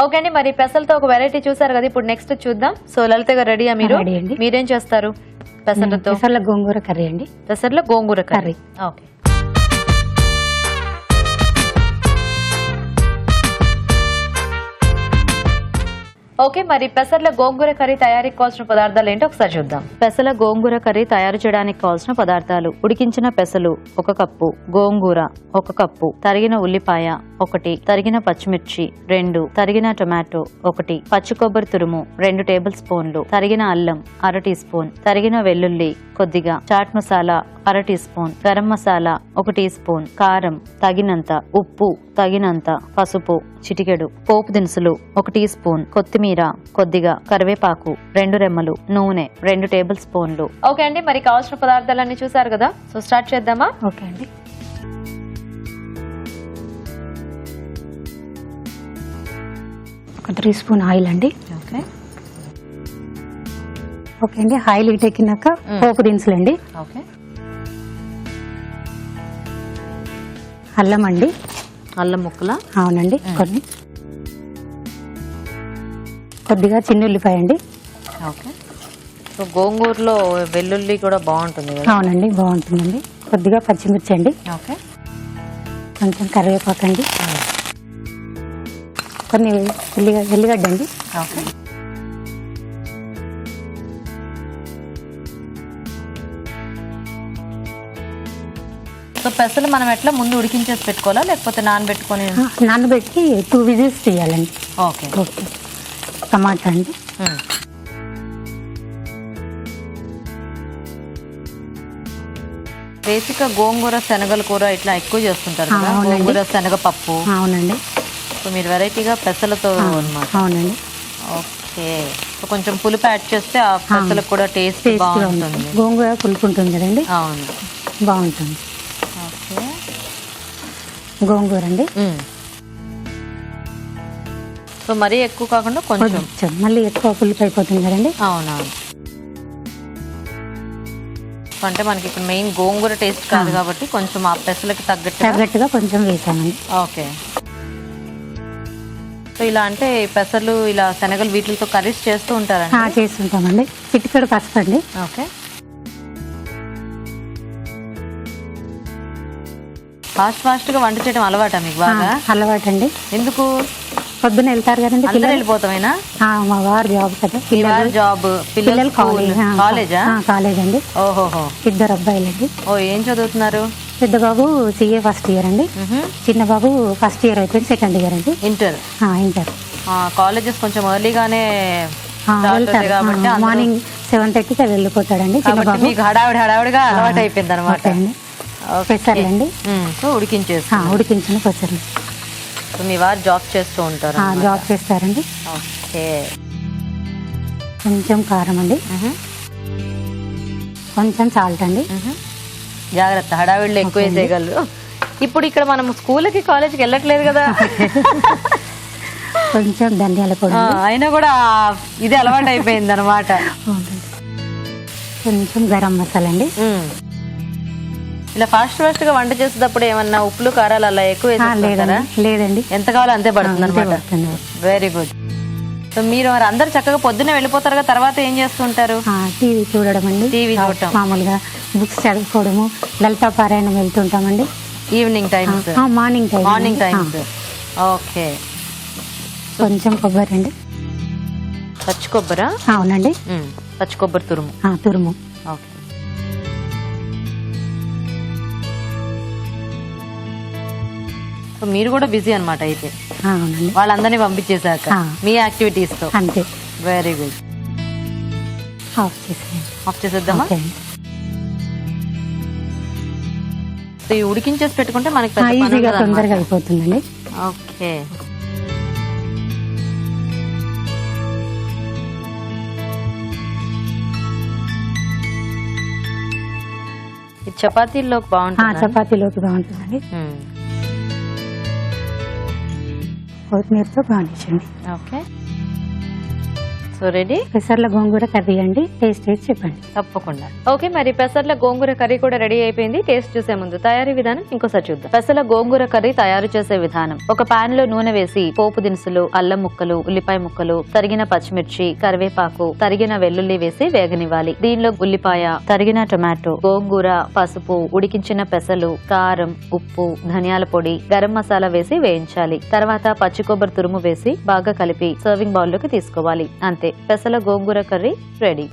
Okay అండి, మరి పెసలతో ఒక వెరైటీ చూసారు కదా, ఇప్పుడు నెక్స్ట్ చూద్దాం. సో లలిత గారు రెడీయా? మీరు మీరేం చేస్తారు పెసలతో? పెసర్ల గోంగూర కర్రీ అండి. పెసర్ల గోంగూర కర్రీ. ఓకే. ఓకే, మరి పెసర్ల గోంగూర కర్రీ తయారీకి కావాల్సిన పదార్థాలు ఏంటో ఒకసారి చూద్దాం. పెసల గోంగూర కర్రీ తయారు చేయడానికి కావాల్సిన పదార్థాలు: ఉడికించిన పెసలు 1 కప్పు, గోంగూర 1 కప్పు, తరిగిన ఉల్లిపాయ 1, తరిగిన పచ్చిమిర్చి 2, తరిగిన టొమాటో 1, పచ్చి కొబ్బరి తురుము 2 టేబుల్ స్పూన్లు, తరిగిన అల్లం 1/2 టీ స్పూన్, తరిగిన వెల్లుల్లి కొద్దిగా, chaat masala 1/2 teaspoon, garam masala 1 teaspoon, కారం తగినంత, ఉప్పు తగినంత, పసుపు చిటికెడు, పోపు దినుసులు 1 టీ స్పూన్, కొత్తిమీర కొద్దిగా, కరివేపాకు 2 రెమ్మలు, నూనె 2 టేబుల్ స్పూన్లు. ఓకే అండి, మరి కావాల్సిన పదార్థాలన్నీ చూసారు కదా, సో స్టార్ట్ చేద్దామా? ఓకే అండి. ఒక 3 స్పూన్ ఆయిల్ అండి. ఓకే. ఓకే అండి, ఆయిల్ ఎక్కినాక పోపు దినుసులు అండి. ఓకే. అల్లం అండి. అల్లం ముక్కల? అవునండి. కొద్దిగా చిన్న ఉల్లిపాయ అండి. ఓకే. సో గోంగూరలో వెల్లుల్లి కూడా బాగుంటుంది కదా? అవునండి, బాగుంటుందండి. కొద్దిగా పచ్చిమిర్చి అండి. ఓకే. కొంచెం కరివేపాకు అండి. కొన్ని ఎల్లిగడ్డ అండి. ఓకే. సో పెసలు మనం ఎట్లా ముందు ఉడికించేసి పెట్టుకోవాలా, లేకపోతే నానబెట్టుకొని? నానబెట్టి 2 విజిల్స్ తీయాలండి. ఓకే. ఓకే. టమాటా అండి. బేసిక్ గా గోంగూర శనగల కూర ఇట్లా ఎక్కువ చేస్తుంటారు కదా, గోంగూర శనగపప్పు. అవునండి. సో మీరు వెరైటీగా పెసలతో అన్నమాట. అవునండి. ఓకే. సో కొంచెం పులుపు యాడ్ చేస్తే ఆ పెసలకు కూడా టేస్ట్ బాగుంటుంది. గోంగూర పులుపు ఉంటుంది కదండి. అవును, బాగుంటుంది. ఓకే. గోంగూర అండి. సో మరీ ఎక్కువ కాకుండా కొంచెం, మళ్ళీ ఎక్కువ పులుపు అయిపోతుంది కదండి. అవునవును. అంటే మనకి ఇప్పుడు మెయిన్ గోంగూర టేస్ట్ కాదు కాబట్టి కొంచెం ఆ పెసలకి తగ్గట్టుగా కొంచెం వేసామండి. ఓకే. సో ఇలా అంటే పెసలు ఇలా శనగలు వీటితో కర్రీస్ చేస్తూ ఉంటారండి? చేస్తుంటామండి. చిటికెడు పసుపు అండి. ఓకే. ఫాస్ట్ గా వంట చేయడం అలవాటా మీకు? బాగా అలవాటు అండి. ఎందుకు? పొద్దున వెళ్తారు కదండి అందరూ వెళ్ళిపోతామేనా? మా వారు జాబ్ కదా. జాబ్, పిల్లలు కాలేజా? కాలేజ్ అండి. ఓహోహో. 2 అబ్బాయిలండి. ఓ, ఏం చదువుతున్నారు? పెద్ద బాబు CA ఫస్ట్ ఇయర్ అండి. చిన్న బాబు ఫస్ట్ ఇయర్ అయిపోయింది, సెకండ్ ఇయర్ అండి. ఇంటర్. ఇంటర్. కాలేజెస్ కొంచెం ఎర్లీగానే మార్నింగ్ 7:30కి వెళ్ళిపోతాడండి. మీకు హడావిడిగా అలవాటు అయిపోయింది అనమాట. పెసర్లండి. సో ఉడికించిన పెసర్లు. మీ వారు జాబ్ చేస్తూ ఉంటారు? జాబ్ చేస్తారండి. ఓకే. కొంచెం కారం అండి. కొంచెం సాల్ట్ అండి. జాగ్రత్త, హడావిడిలో ఎక్కువ వేసేయగలరు. ఇప్పుడు ఇక్కడ మనం స్కూల్కి కాలేజ్కి వెళ్ళట్లేదు కదా. కొంచెం ధనియాల పొడి, అయినా కూడా ఇది అలవాటు అయిపోయింది అనమాట. కొంచెం గరం మసాలా అండి. ఇలా ఫాస్ట్ గా వంట చేసేటప్పుడు ఏమన్నా ఉప్పులు కారాలు అలా ఎక్కువ వేసేస్తారా? లేదండి, ఎంత కావాలో అంతే పడుతుంది అనమాట. Very good. సో మీరు మరి అందరు చక్కగా పొద్దున్నే వెళ్ళిపోతారు కదా, తర్వాత ఏం చేస్తుంటారు? టీవీ చూడడం అండి. టీవీ చూడటం, మామూలుగా బుక్స్ చదువుకోవడము, లలితా పారాయణం వెళ్తుంటామండి. Evening times? Morning times. Okay. కొంచెం కొబ్బరి అండి. పచ్చి కొబ్బరా? అవునండి. పచ్చి కొబ్బరి తురుము. తురుము. ఓకే. సో మీరు కూడా బిజీ అనమాట అయితే. అవునండి. వాళ్ళందరినీ పంపించేశాక మీ యాక్టివిటీస్ తో. అంతే. Very good. ఆఫ్ చేసేద్దామా? సో ఈ ఉడికించేసి పెట్టుకుంటే మనకి తొందరగా అయిపోతుందండి. ఓకే. చపాతీలోకి బాగుంటుంది. చపాతీలోకి బాగుంటుందండి. కొత్తిమీరతో గార్నిష్ అండి. ఓకే. So ready? పెసర్ల గోంగూర కర్రీ అండి, టేస్ట్ చేసి చెప్పండి. తప్పకుండా. ఓకే, మరి పెసర్ల గోంగూర కర్రీ కూడా రెడీ అయిపోయింది. టేస్ట్ చూసే ముందు తయారీ విధానం ఇంకోసారి చూద్దాం. పెసర్ల గోంగూర కర్రీ తయారు చేసే విధానం: ఒక పాన్ లో నూనె వేసి పోపు దినుసులు, అల్లం ముక్కలు, ఉల్లిపాయ ముక్కలు, తరిగిన పచ్చిమిర్చి, కరివేపాకు, తరిగిన వెల్లుల్లి వేసి వేగనివ్వాలి. దీనిలో ఉల్లిపాయ, తరిగిన టొమాటో, గోంగూర, పసుపు, ఉడికించిన పెసలు, కారం, ఉప్పు, ధనియాల పొడి, గరం మసాలా వేసి వేయించాలి. తర్వాత పచ్చి కొబ్బరి తురుము వేసి బాగా కలిపి సర్వింగ్ బౌల్ లోకి తీసుకోవాలి. అంతే, పెసల గోంగూర కర్రీ రెడీ.